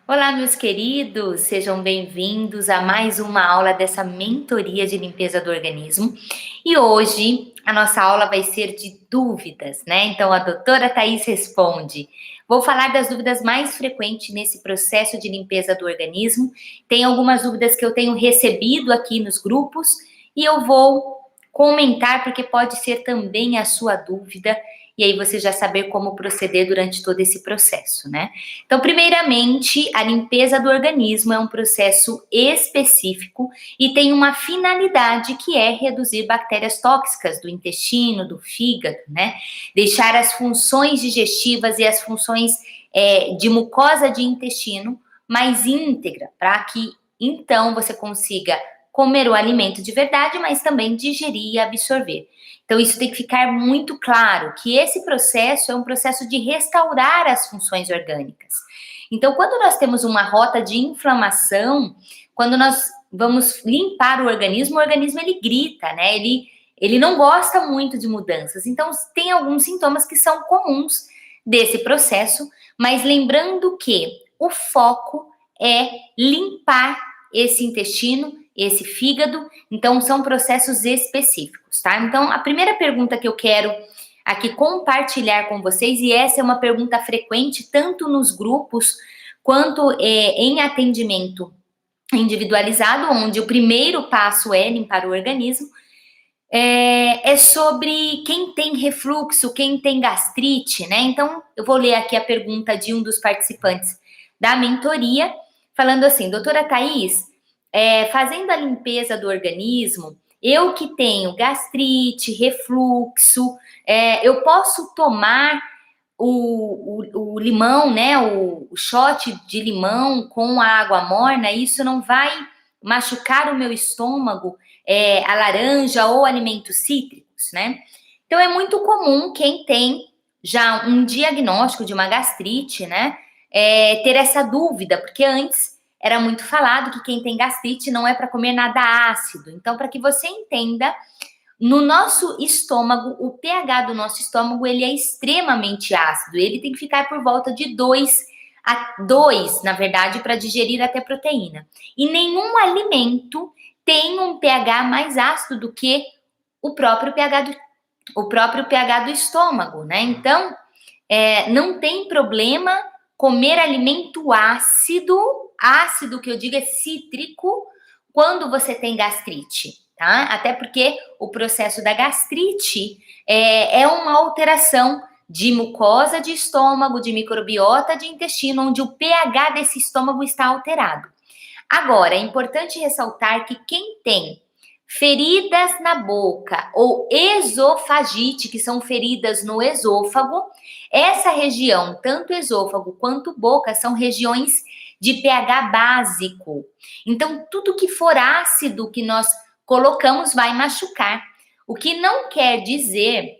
Olá, meus queridos, sejam bem-vindos a mais uma aula dessa mentoria de limpeza do organismo. E hoje a nossa aula vai ser de dúvidas, né? Então a doutora Thais responde. Vou falar das dúvidas mais frequentes nesse processo de limpeza do organismo. Tem algumas dúvidas que eu tenho recebido aqui nos grupos e eu vou comentar porque pode ser também a sua dúvida. E aí você já saber como proceder durante todo esse processo, né? Então, primeiramente, a limpeza do organismo é um processo específico e tem uma finalidade que é reduzir bactérias tóxicas do intestino, do fígado, né? Deixar as funções digestivas e as funções de mucosa de intestino mais íntegra, para que então você consiga comer o alimento de verdade, mas também digerir e absorver. Então, isso tem que ficar muito claro, que esse processo é um processo de restaurar as funções orgânicas. Então, quando nós temos uma rota de inflamação, quando nós vamos limpar o organismo ele grita, né? Ele não gosta muito de mudanças. Então, tem alguns sintomas que são comuns desse processo, mas lembrando que o foco é limpar esse intestino, esse fígado. Então, são processos específicos, tá? Então, a primeira pergunta que eu quero aqui compartilhar com vocês, e essa é uma pergunta frequente tanto nos grupos quanto em atendimento individualizado, onde o primeiro passo é limpar o organismo, é sobre quem tem refluxo, quem tem gastrite, né? Então, eu vou ler aqui a pergunta de um dos participantes da mentoria, falando assim, doutora Thais, fazendo a limpeza do organismo, eu que tenho gastrite, refluxo, eu posso tomar o limão, né? O shot de limão com a água morna, isso não vai machucar o meu estômago, a laranja ou alimentos cítricos, né? Então é muito comum quem tem já um diagnóstico de uma gastrite, né? Ter essa dúvida, porque antes era muito falado que quem tem gastrite não é para comer nada ácido. Então, para que você entenda, no nosso estômago, o pH do nosso estômago, ele é extremamente ácido. Ele tem que ficar por volta de 2, na verdade, para digerir até proteína. E nenhum alimento tem um pH mais ácido do que o próprio pH do estômago, né? Então, não tem problema comer alimento ácido, ácido que eu digo é cítrico, quando você tem gastrite, tá? Até porque o processo da gastrite é uma alteração de mucosa de estômago, de microbiota de intestino, onde o pH desse estômago está alterado. Agora, é importante ressaltar que quem tem feridas na boca ou esofagite, que são feridas no esôfago, essa região, tanto esôfago quanto boca, são regiões de pH básico. Então, tudo que for ácido que nós colocamos vai machucar. O que não quer dizer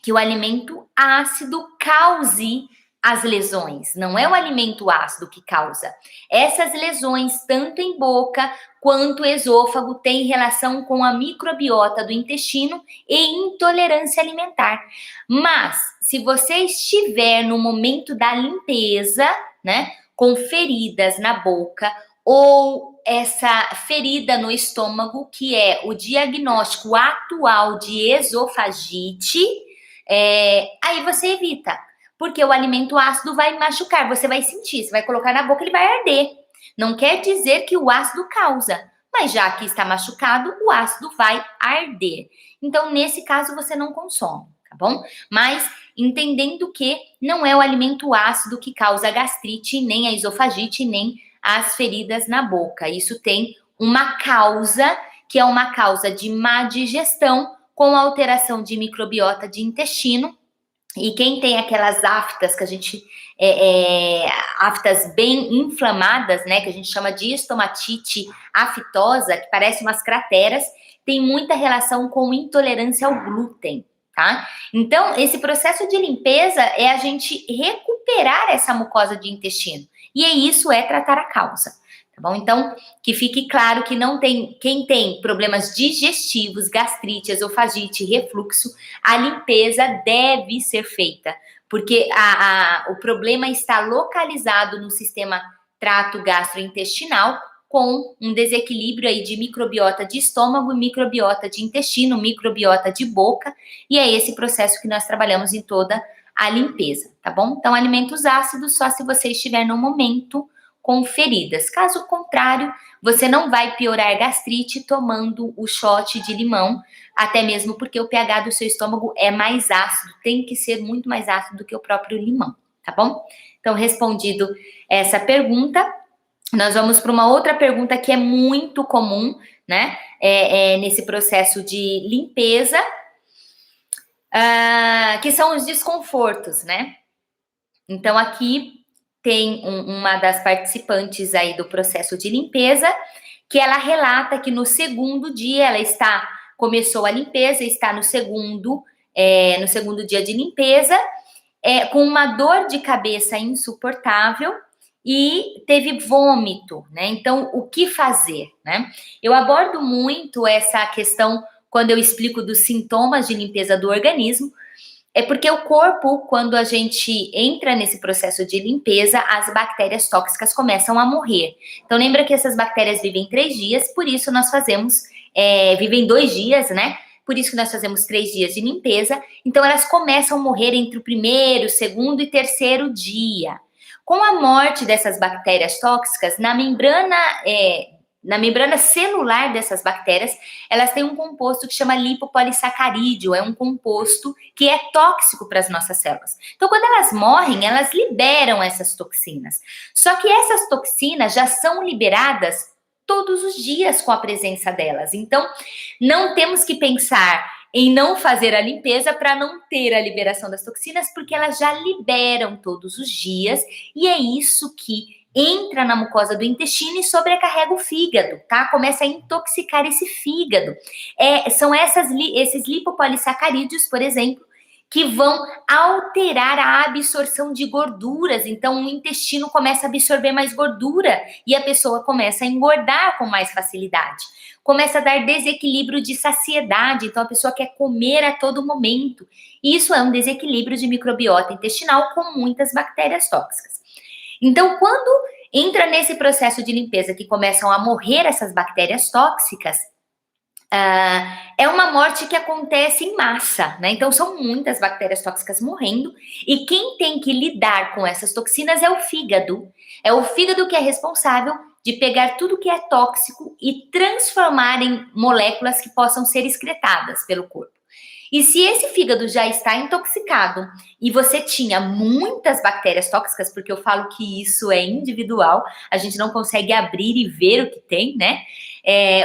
que o alimento ácido cause as lesões. Não é o alimento ácido que causa. Essas lesões, tanto em boca quanto esôfago, têm relação com a microbiota do intestino e intolerância alimentar. Mas, se você estiver no momento da limpeza, né, com feridas na boca ou essa ferida no estômago, que é o diagnóstico atual de esofagite, aí você evita, porque o alimento ácido vai machucar, você vai sentir, você vai colocar na boca, ele vai arder. Não quer dizer que o ácido causa, mas já que está machucado, o ácido vai arder. Então, nesse caso, você não consome, tá bom? Mas entendendo que não é o alimento ácido que causa a gastrite, nem a esofagite, nem as feridas na boca. Isso tem uma causa, que é uma causa de má digestão, com alteração de microbiota de intestino. E quem tem aquelas aftas que a gente aftas bem inflamadas, né, que a gente chama de estomatite aftosa, que parece umas crateras, tem muita relação com intolerância ao glúten, tá? Então, esse processo de limpeza é a gente recuperar essa mucosa de intestino. E isso é tratar a causa. Tá bom? Então, que fique claro que não tem, quem tem problemas digestivos, gastrite, esofagite, refluxo, a limpeza deve ser feita, porque o problema está localizado no sistema trato gastrointestinal, com um desequilíbrio aí de microbiota de estômago, microbiota de intestino, microbiota de boca, e é esse processo que nós trabalhamos em toda a limpeza, tá bom? Então, alimentos ácidos só se você estiver no momento com feridas. Caso contrário, você não vai piorar a gastrite tomando o shot de limão, até mesmo porque o pH do seu estômago é mais ácido, tem que ser muito mais ácido do que o próprio limão, tá bom? Então, respondido essa pergunta, nós vamos para uma outra pergunta que é muito comum, né? Nesse processo de limpeza, que são os desconfortos, né? Então, aqui tem uma das participantes aí do processo de limpeza, que ela relata que no segundo dia começou a limpeza, está no segundo dia de limpeza, com uma dor de cabeça insuportável e teve vômito, né? Então, o que fazer, né? Eu abordo muito essa questão quando eu explico dos sintomas de limpeza do organismo, porque o corpo, quando a gente entra nesse processo de limpeza, as bactérias tóxicas começam a morrer. Então, lembra que essas bactérias vivem 3 dias, por isso nós fazemos, vivem 2 dias, né? Por isso que nós fazemos 3 dias de limpeza. Então, elas começam a morrer entre o primeiro, segundo e terceiro dia. Com a morte dessas bactérias tóxicas, na membrana celular dessas bactérias, elas têm um composto que chama lipopolissacarídeo, é um composto que é tóxico para as nossas células. Então, quando elas morrem, elas liberam essas toxinas. Só que essas toxinas já são liberadas todos os dias com a presença delas. Então, não temos que pensar em não fazer a limpeza para não ter a liberação das toxinas, porque elas já liberam todos os dias, e é isso que entra na mucosa do intestino e sobrecarrega o fígado, tá? Começa a intoxicar esse fígado. São esses lipopolissacarídeos, por exemplo, que vão alterar a absorção de gorduras. Então, o intestino começa a absorver mais gordura e a pessoa começa a engordar com mais facilidade. Começa a dar desequilíbrio de saciedade, então a pessoa quer comer a todo momento. Isso é um desequilíbrio de microbiota intestinal com muitas bactérias tóxicas. Então, quando entra nesse processo de limpeza que começam a morrer essas bactérias tóxicas, é uma morte que acontece em massa, né? Então, são muitas bactérias tóxicas morrendo, e quem tem que lidar com essas toxinas é o fígado. É o fígado que é responsável de pegar tudo que é tóxico e transformar em moléculas que possam ser excretadas pelo corpo. E se esse fígado já está intoxicado e você tinha muitas bactérias tóxicas, porque eu falo que isso é individual, a gente não consegue abrir e ver o que tem, né?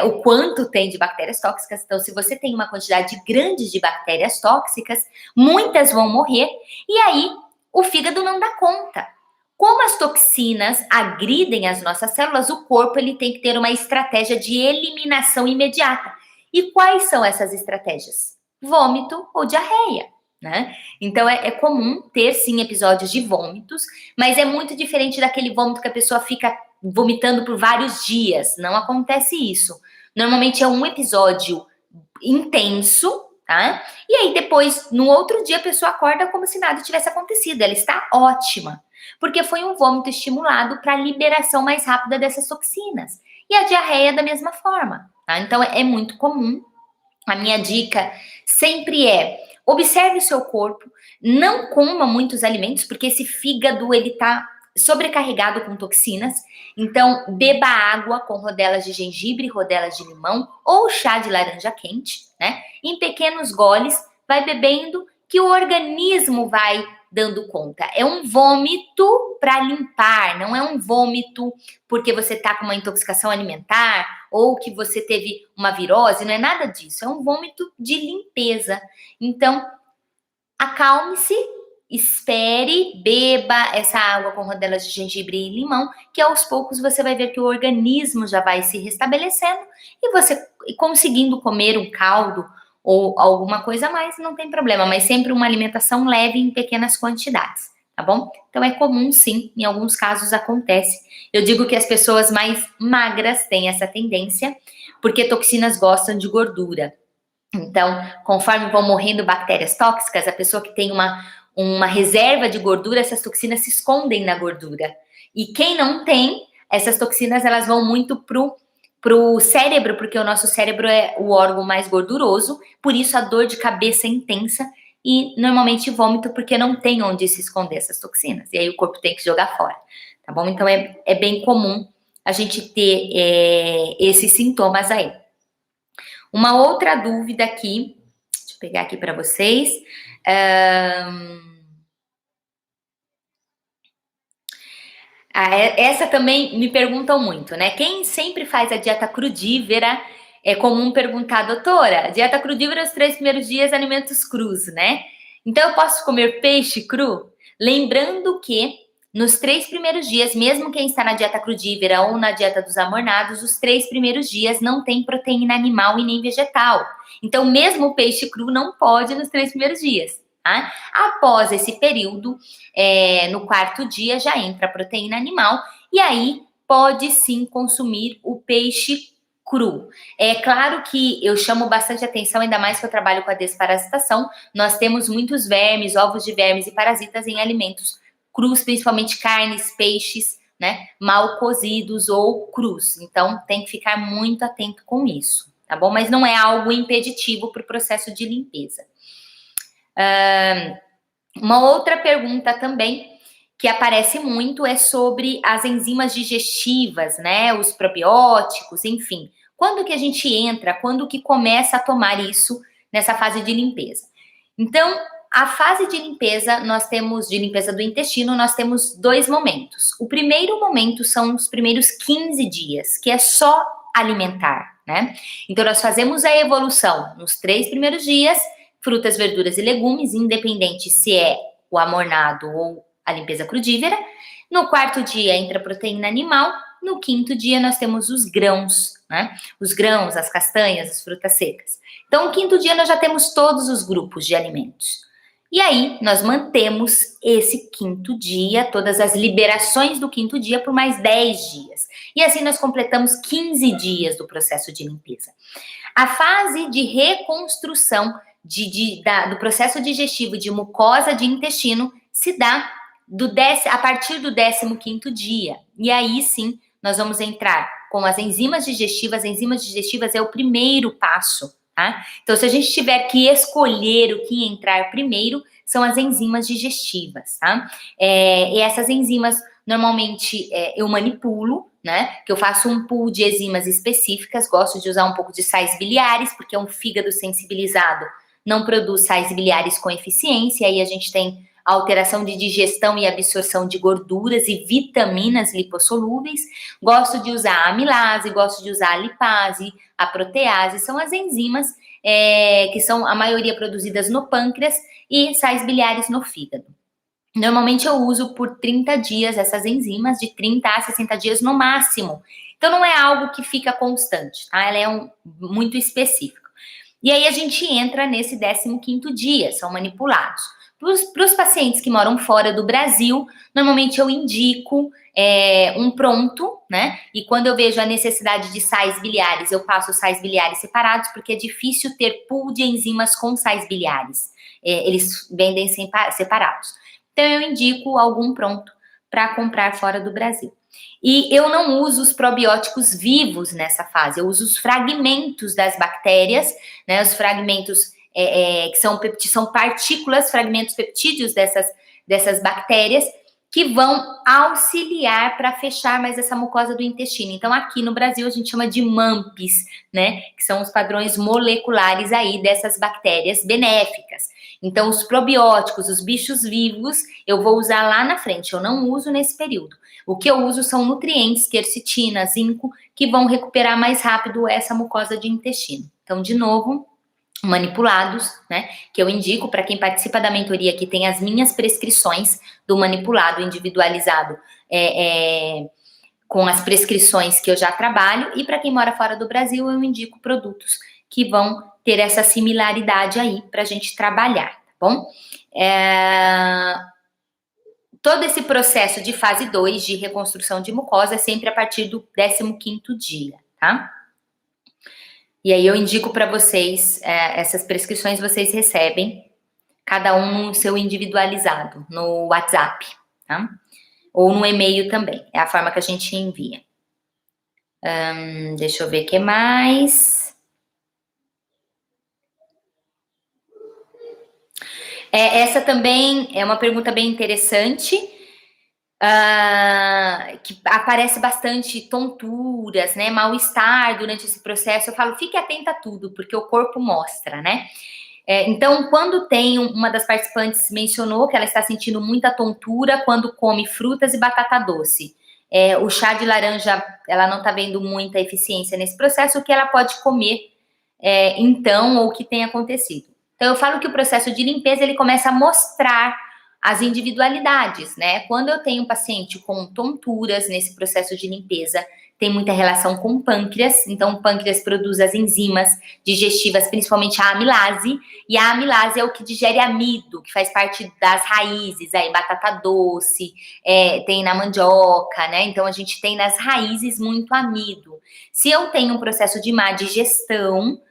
O quanto tem de bactérias tóxicas. Então, se você tem uma quantidade grande de bactérias tóxicas, muitas vão morrer, e aí o fígado não dá conta. Como as toxinas agridem as nossas células, o corpo ele tem que ter uma estratégia de eliminação imediata. E quais são essas estratégias? Vômito ou diarreia, né? Então, é comum ter, sim, episódios de vômitos, mas é muito diferente daquele vômito que a pessoa fica vomitando por vários dias. Não acontece isso. Normalmente é um episódio intenso, tá? E aí, depois, no outro dia, a pessoa acorda como se nada tivesse acontecido. Ela está ótima, porque foi um vômito estimulado para a liberação mais rápida dessas toxinas. E a diarreia da mesma forma, tá? Então, é muito comum. A minha dica sempre observe o seu corpo, não coma muitos alimentos, porque esse fígado, ele tá sobrecarregado com toxinas. Então, beba água com rodelas de gengibre, rodelas de limão ou chá de laranja quente, né? Em pequenos goles, vai bebendo, que o organismo vai dando conta. É um vômito para limpar, não é um vômito porque você tá com uma intoxicação alimentar ou que você teve uma virose, não é nada disso. É um vômito de limpeza. Então, acalme-se, espere, beba essa água com rodelas de gengibre e limão, que aos poucos você vai ver que o organismo já vai se restabelecendo, e você conseguindo comer um caldo ou alguma coisa a mais, não tem problema, mas sempre uma alimentação leve em pequenas quantidades, tá bom? Então é comum, sim, em alguns casos acontece. Eu digo que as pessoas mais magras têm essa tendência, porque toxinas gostam de gordura. Então, conforme vão morrendo bactérias tóxicas, a pessoa que tem uma reserva de gordura, essas toxinas se escondem na gordura. E quem não tem, essas toxinas elas vão muito pro cérebro, porque o nosso cérebro é o órgão mais gorduroso, por isso a dor de cabeça é intensa e normalmente vômito, porque não tem onde se esconder essas toxinas, e aí o corpo tem que jogar fora, tá bom? Então é bem comum a gente ter esses sintomas aí. Uma outra dúvida aqui, deixa eu pegar aqui para vocês. Essa também me perguntam muito, né? Quem sempre faz a dieta crudívera, é comum perguntar, doutora, dieta crudívera os 3 primeiros dias, alimentos crus, né? Então eu posso comer peixe cru? Lembrando que nos 3 primeiros dias, mesmo quem está na dieta crudívera ou na dieta dos amornados, os 3 primeiros dias não tem proteína animal e nem vegetal. Então mesmo o peixe cru não pode nos 3 primeiros dias. Tá? Após esse período, no 4º dia já entra a proteína animal e aí pode sim consumir o peixe cru. É claro que eu chamo bastante atenção, ainda mais que eu trabalho com a desparasitação, nós temos muitos vermes, ovos de vermes e parasitas em alimentos crus, principalmente carnes, peixes, né, mal cozidos ou crus. Então tem que ficar muito atento com isso, tá bom? Mas não é algo impeditivo para o processo de limpeza. Uma outra pergunta também que aparece muito é sobre as enzimas digestivas, né? Os probióticos, enfim. Quando que a gente entra, quando que começa a tomar isso nessa fase de limpeza? Então, a fase de limpeza, de limpeza do intestino, nós temos 2 momentos. O primeiro momento são os primeiros 15 dias, que é só alimentar, né? Então, nós fazemos a evolução nos 3 primeiros dias, frutas, verduras e legumes, independente se é o amornado ou a limpeza crudívera. No 4º dia entra a proteína animal. No 5º dia nós temos os grãos, né? Os grãos, as castanhas, as frutas secas. Então, no 5º dia nós já temos todos os grupos de alimentos. E aí nós mantemos esse 5º dia, todas as liberações do 5º dia por mais 10 dias. E assim nós completamos 15 dias do processo de limpeza. A fase de reconstrução do processo digestivo de mucosa de intestino se dá a partir do 15º dia. E aí sim, nós vamos entrar com as enzimas digestivas. As enzimas digestivas é o primeiro passo, tá? Então, se a gente tiver que escolher o que entrar primeiro, são as enzimas digestivas, tá? E essas enzimas, normalmente, eu manipulo, né? Que eu faço um pool de enzimas específicas. Gosto de usar um pouco de sais biliares, porque é um fígado sensibilizado, não produz sais biliares com eficiência, aí a gente tem alteração de digestão e absorção de gorduras e vitaminas lipossolúveis. Gosto de usar a amilase, gosto de usar a lipase, a protease, são as enzimas que são a maioria produzidas no pâncreas e sais biliares no fígado. Normalmente eu uso por 30 dias essas enzimas, de 30 a 60 dias no máximo. Então não é algo que fica constante, tá? Ela é muito específica. E aí a gente entra nesse 15º dia, são manipulados. Para os pacientes que moram fora do Brasil, normalmente eu indico um pronto, né? E quando eu vejo a necessidade de sais biliares, eu passo os sais biliares separados, porque é difícil ter pool de enzimas com sais biliares. Eles vendem separados. Então eu indico algum pronto para comprar fora do Brasil. E eu não uso os probióticos vivos nessa fase, eu uso os fragmentos das bactérias, né, os fragmentos que são partículas, fragmentos peptídeos dessas bactérias, que vão auxiliar para fechar mais essa mucosa do intestino. Então, aqui no Brasil, a gente chama de MAMPs, né, que são os padrões moleculares aí dessas bactérias benéficas. Então, os probióticos, os bichos vivos, eu vou usar lá na frente, eu não uso nesse período. O que eu uso são nutrientes, quercetina, zinco, que vão recuperar mais rápido essa mucosa de intestino. Então, de novo, manipulados, né, que eu indico para quem participa da mentoria, que tem as minhas prescrições do manipulado individualizado, com as prescrições que eu já trabalho, e para quem mora fora do Brasil, eu indico produtos que vão ter essa similaridade aí para a gente trabalhar, tá bom? Todo esse processo de fase 2 de reconstrução de mucosa é sempre a partir do 15º dia, tá? E aí eu indico para vocês, essas prescrições vocês recebem, cada um no seu individualizado, no WhatsApp, tá? ou no e-mail também. É a forma que a gente envia. Deixa eu ver o que mais. Essa também é uma pergunta bem interessante, que aparece bastante tonturas, né, mal-estar durante esse processo. Eu falo, fique atenta a tudo, porque o corpo mostra, né? Então, quando tem uma das participantes mencionou que ela está sentindo muita tontura quando come frutas e batata doce. O chá de laranja, ela não está vendo muita eficiência nesse processo, o que ela pode comer, então, ou o que tem acontecido. Então, eu falo que o processo de limpeza, ele começa a mostrar as individualidades, né? Quando eu tenho um paciente com tonturas nesse processo de limpeza, tem muita relação com o pâncreas, então o pâncreas produz as enzimas digestivas, principalmente a amilase, e a amilase é o que digere amido, que faz parte das raízes, aí batata doce, tem na mandioca, né? Então a gente tem nas raízes muito amido. Se eu tenho um processo de má digestão,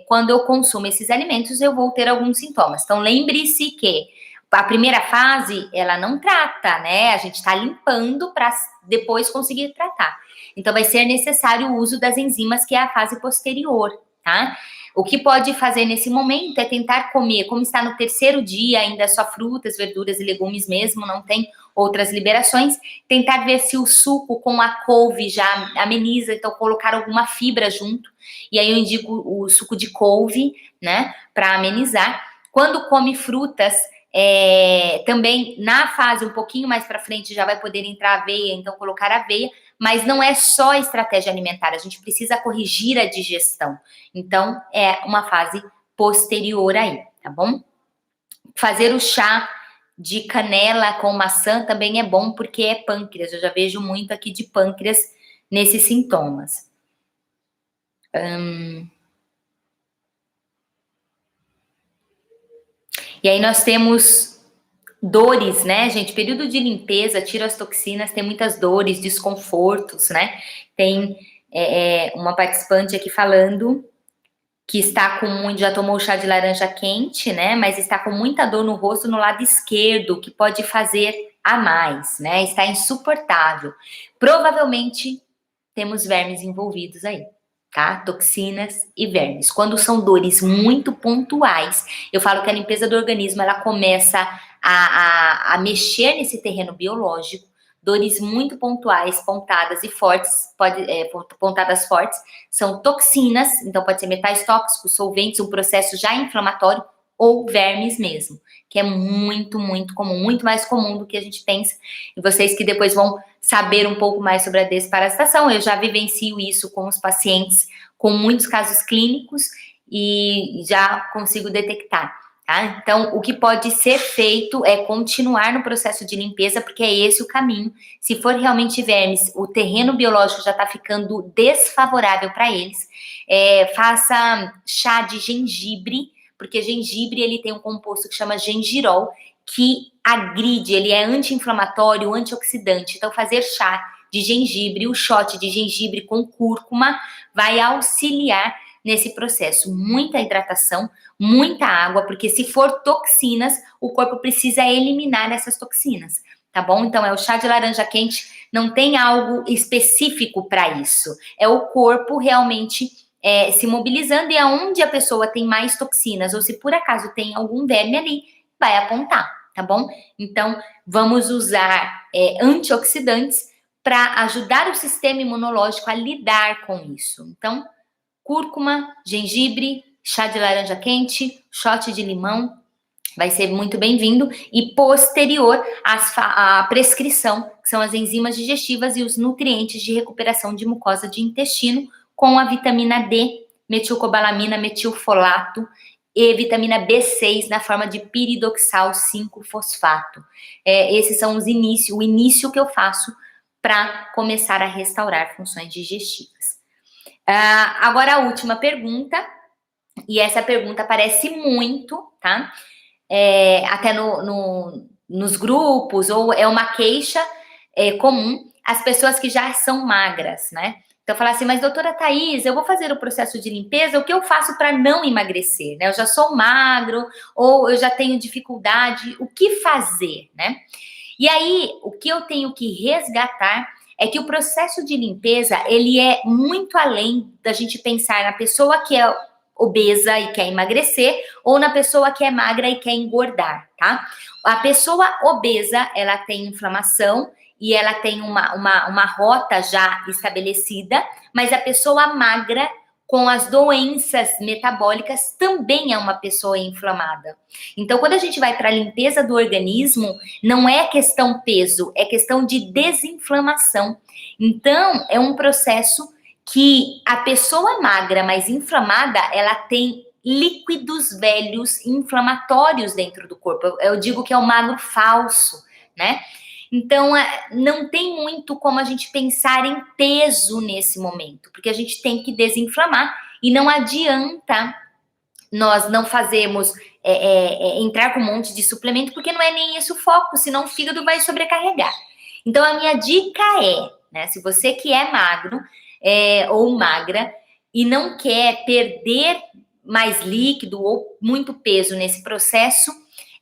quando eu consumo esses alimentos, eu vou ter alguns sintomas. Então lembre-se que a primeira fase, ela não trata, né? A gente está limpando para depois conseguir tratar. Então, vai ser necessário o uso das enzimas, que é a fase posterior, tá? O que pode fazer nesse momento é tentar comer, como está no terceiro dia, ainda só frutas, verduras e legumes mesmo, não tem outras liberações, tentar ver se o suco com a couve já ameniza, então colocar alguma fibra junto, e aí eu indico o suco de couve, né, para amenizar. Quando come frutas, também na fase um pouquinho mais para frente já vai poder entrar aveia, então colocar aveia, mas não é só estratégia alimentar, a gente precisa corrigir a digestão. Então, é uma fase posterior aí, tá bom? Fazer o chá de canela com maçã também é bom, porque é pâncreas, eu já vejo muito aqui de pâncreas nesses sintomas. E aí nós temos dores, né, gente? Período de limpeza, tira as toxinas, tem muitas dores, desconfortos, né? Tem uma participante aqui falando que está com muito, já tomou chá de laranja quente, né? Mas está com muita dor no rosto no lado esquerdo, o que pode fazer a mais, né? Está insuportável. Provavelmente temos vermes envolvidos aí, tá? Toxinas e vermes. Quando são dores muito pontuais, eu falo que a limpeza do organismo, ela começa a mexer nesse terreno biológico. Dores muito pontuais, pontadas e fortes, pontadas fortes, são toxinas, então pode ser metais tóxicos, solventes, um processo já inflamatório ou vermes mesmo, que é muito, muito comum, muito mais comum do que a gente pensa. E vocês que depois vão saber um pouco mais sobre a desparasitação, eu já vivencio isso com os pacientes com muitos casos clínicos e já consigo detectar. Tá? Então, o que pode ser feito é continuar no processo de limpeza, porque é esse o caminho. Se for realmente vermes, o terreno biológico já está ficando desfavorável para eles, faça chá de gengibre, porque gengibre ele tem um composto que chama gengirol, que agride, ele é anti-inflamatório, antioxidante. Então, fazer chá de gengibre, o shot de gengibre com cúrcuma, vai auxiliar nesse processo. Muita hidratação, muita água, porque se for toxinas, o corpo precisa eliminar essas toxinas, tá bom? Então, é o chá de laranja quente, não tem algo específico para isso. É o corpo realmente se mobilizando, e aonde a pessoa tem mais toxinas, ou se por acaso tem algum verme ali, vai apontar, tá bom? Então, vamos usar antioxidantes para ajudar o sistema imunológico a lidar com isso. Então, cúrcuma, gengibre, chá de laranja quente, shot de limão, vai ser muito bem-vindo. E posterior à prescrição, que são as enzimas digestivas e os nutrientes de recuperação de mucosa de intestino, com a vitamina D, metilcobalamina, metilfolato e vitamina B6 na forma de piridoxal 5-fosfato. Esses são o início que eu faço para começar a restaurar funções digestivas. Agora a última pergunta, e essa pergunta aparece muito, tá? Até nos grupos, ou é uma queixa comum, as pessoas que já são magras, né? Então, falar assim, mas doutora Thaís, eu vou fazer o processo de limpeza, o que eu faço para não emagrecer, né? Eu já sou magro, ou eu já tenho dificuldade, o que fazer, né? E aí, o que eu tenho que resgatar é que o processo de limpeza, ele é muito além da gente pensar na pessoa que é obesa e quer emagrecer ou na pessoa que é magra e quer engordar, tá? A pessoa obesa, ela tem inflamação e ela tem uma rota já estabelecida, mas a pessoa magra com as doenças metabólicas também é uma pessoa inflamada. Então, quando a gente vai para a limpeza do organismo, não é questão peso, é questão de desinflamação. Então, é um processo que a pessoa magra, mas inflamada, ela tem líquidos velhos inflamatórios dentro do corpo. Eu digo que é o magro falso, né? Então, não tem muito como a gente pensar em peso nesse momento, porque a gente tem que desinflamar e não adianta nós não fazermos entrar com um monte de suplemento, porque não é nem esse o foco, senão o fígado vai sobrecarregar. Então, a minha dica é, né, se você que é magro ou magra e não quer perder mais líquido ou muito peso nesse processo,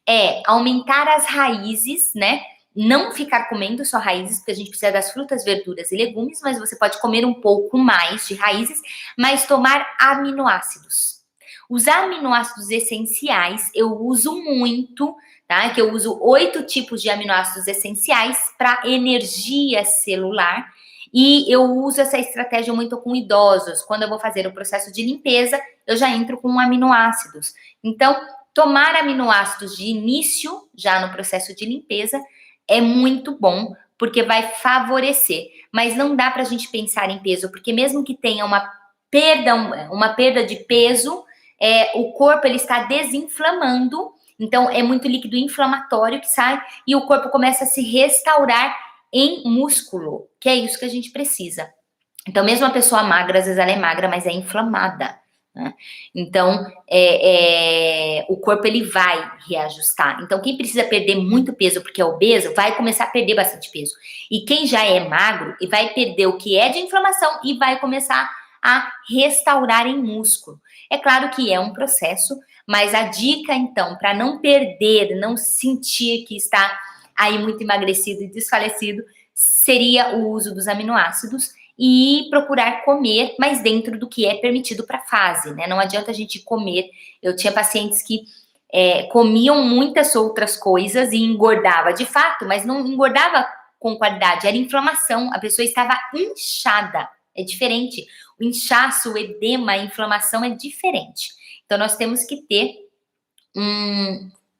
é aumentar as raízes, né? Não ficar comendo só raízes, porque a gente precisa das frutas, verduras e legumes, mas você pode comer um pouco mais de raízes, mas tomar aminoácidos. Os aminoácidos essenciais eu uso muito, tá? Que eu uso 8 tipos de aminoácidos essenciais para energia celular. E eu uso essa estratégia muito com idosos. Quando eu vou fazer o processo de limpeza, eu já entro com aminoácidos. Então, tomar aminoácidos de início, já no processo de limpeza, é muito bom, porque vai favorecer. Mas não dá para a gente pensar em peso, porque mesmo que tenha uma perda de peso, o corpo ele está desinflamando, então é muito líquido inflamatório que sai e o corpo começa a se restaurar em músculo, que é isso que a gente precisa. Então, mesmo a pessoa magra, às vezes ela é magra, mas é inflamada, né? Então, o corpo ele vai reajustar. Então, quem precisa perder muito peso porque é obeso, vai começar a perder bastante peso. E quem já é magro, vai perder o que é de inflamação e vai começar a restaurar em músculo. É claro que é um processo, mas a dica, então, para não perder, não sentir que está aí muito emagrecido e desfalecido, seria o uso dos aminoácidos e procurar comer, mas dentro do que é permitido para a fase, né? Não adianta a gente comer. Eu tinha pacientes que comiam muitas outras coisas e engordava de fato, mas não engordava com qualidade, era inflamação, a pessoa estava inchada, é diferente. O inchaço, o edema, a inflamação é diferente. Então, nós temos que ter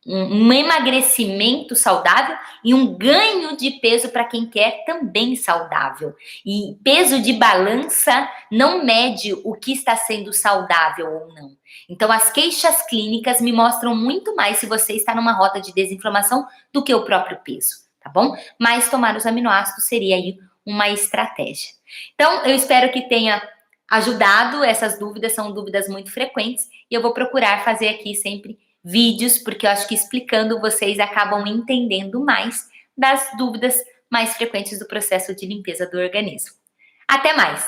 um emagrecimento saudável e um ganho de peso para quem quer também saudável. E peso de balança não mede o que está sendo saudável ou não. Então, as queixas clínicas me mostram muito mais se você está numa rota de desinflamação do que o próprio peso, tá bom? Mas tomar os aminoácidos seria aí uma estratégia. Então, eu espero que tenha ajudado. Essas dúvidas são dúvidas muito frequentes e eu vou procurar fazer aqui sempre vídeos, porque eu acho que explicando vocês acabam entendendo mais das dúvidas mais frequentes do processo de limpeza do organismo. Até mais!